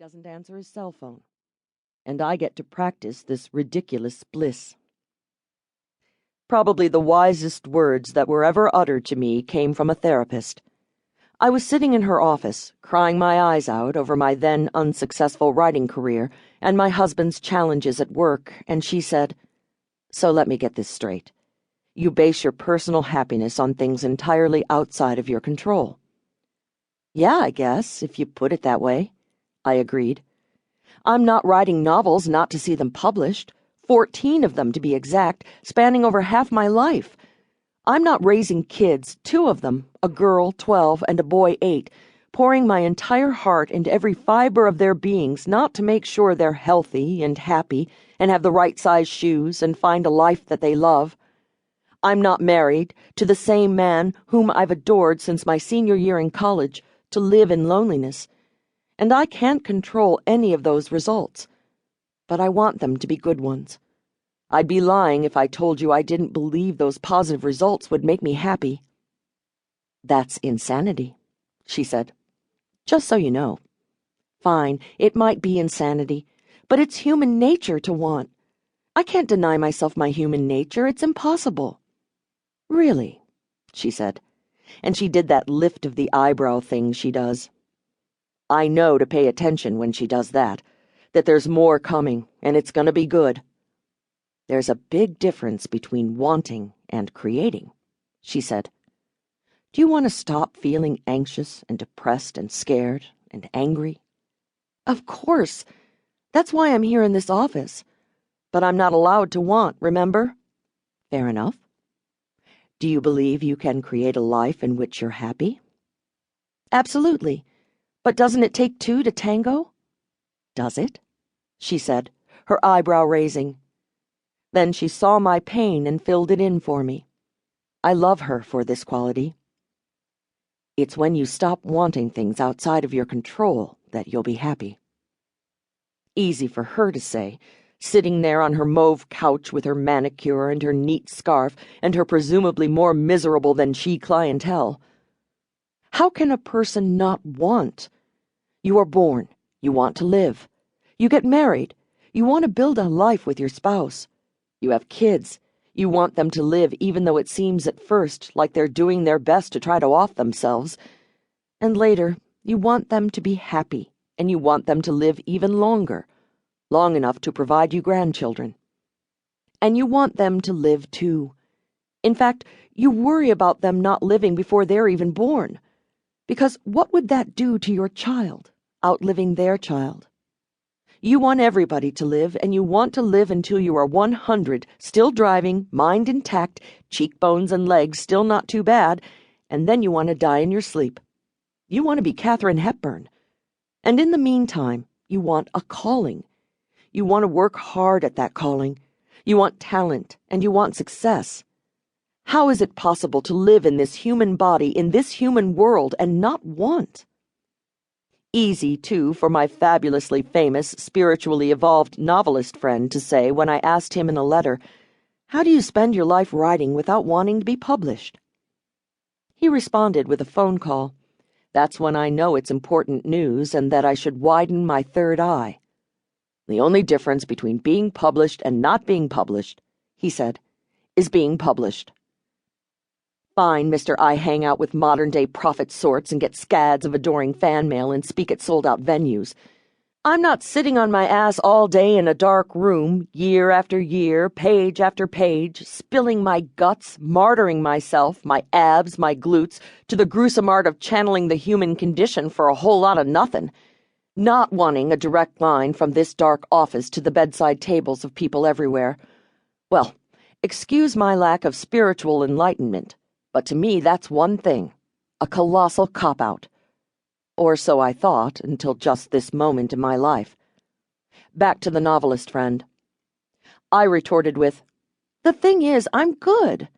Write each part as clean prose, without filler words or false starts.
doesn't answer his cell phone. And I get to practice this ridiculous bliss. Probably the wisest words that were ever uttered to me came from a therapist. I was sitting in her office, crying my eyes out over my then unsuccessful writing career and my husband's challenges at work, and she said, "So let me get this straight. You base your personal happiness on things entirely outside of your control." "Yeah, I guess, if you put it that way," I agreed. "I'm not writing novels not to see them published. 14 of them, to be exact, spanning over half my life. I'm not raising kids, 2 of them, a girl, 12, and a boy, 8, pouring my entire heart into every fiber of their beings not to make sure they're healthy and happy and have the right size shoes and find a life that they love. I'm not married to the same man whom I've adored since my senior year in college to live in loneliness, and I can't control any of those results. But I want them to be good ones. I'd be lying if I told you I didn't believe those positive results would make me happy." "That's insanity," she said. "Just so you know." "Fine, it might be insanity, but it's human nature to want. I can't deny myself my human nature. It's impossible." "Really?" she said, and she did that lift of the eyebrow thing she does. I know to pay attention when she does that there's more coming, and it's gonna be good. "There's a big difference between wanting and creating," she said. "Do you want to stop feeling anxious and depressed and scared and angry?" "Of course. That's why I'm here in this office. But I'm not allowed to want, remember?" "Fair enough. Do you believe you can create a life in which you're happy?" "Absolutely. But doesn't it take 2 to tango?" "Does it?" she said, her eyebrow raising. Then she saw my pain and filled it in for me. I love her for this quality. "It's when you stop wanting things outside of your control that you'll be happy." Easy for her to say, sitting there on her mauve couch with her manicure and her neat scarf and her presumably more miserable than she clientele. How can a person not want? You are born. You want to live. You get married. You want to build a life with your spouse. You have kids. You want them to live even though it seems at first like they're doing their best to try to off themselves. And later, you want them to be happy, and you want them to live even longer, long enough to provide you grandchildren. And you want them to live too. In fact, you worry about them not living before they're even born. Because what would that do to your child, outliving their child? You want everybody to live, and you want to live until you are 100, still driving, mind intact, cheekbones and legs still not too bad, and then you want to die in your sleep. You want to be Katharine Hepburn. And in the meantime, you want a calling. You want to work hard at that calling. You want talent, and you want success. How is it possible to live in this human body, in this human world, and not want? Easy, too, for my fabulously famous, spiritually evolved novelist friend to say when I asked him in a letter, "How do you spend your life writing without wanting to be published?" He responded with a phone call. That's when I know it's important news and that I should widen my third eye. "The only difference between being published and not being published," he said, "is being published." "Fine, Mr. I hang out with modern-day prophet sorts and get scads of adoring fan mail and speak at sold-out venues. I'm not sitting on my ass all day in a dark room, year after year, page after page, spilling my guts, martyring myself, my abs, my glutes, to the gruesome art of channeling the human condition for a whole lot of nothing, not wanting a direct line from this dark office to the bedside tables of people everywhere. Well, excuse my lack of spiritual enlightenment. But to me, that's one thing, a colossal cop-out. Or so I thought until just this moment in my life. Back to the novelist friend. I retorted with, "The thing is, I'm good.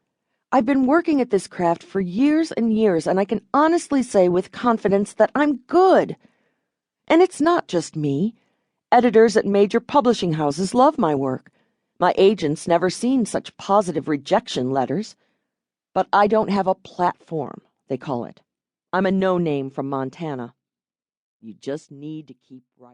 I've been working at this craft for years and years, and I can honestly say with confidence that I'm good. And it's not just me. Editors at major publishing houses love my work. My agent's never seen such positive rejection letters. But I don't have a platform, they call it. I'm a no-name from Montana. You just need to keep writing."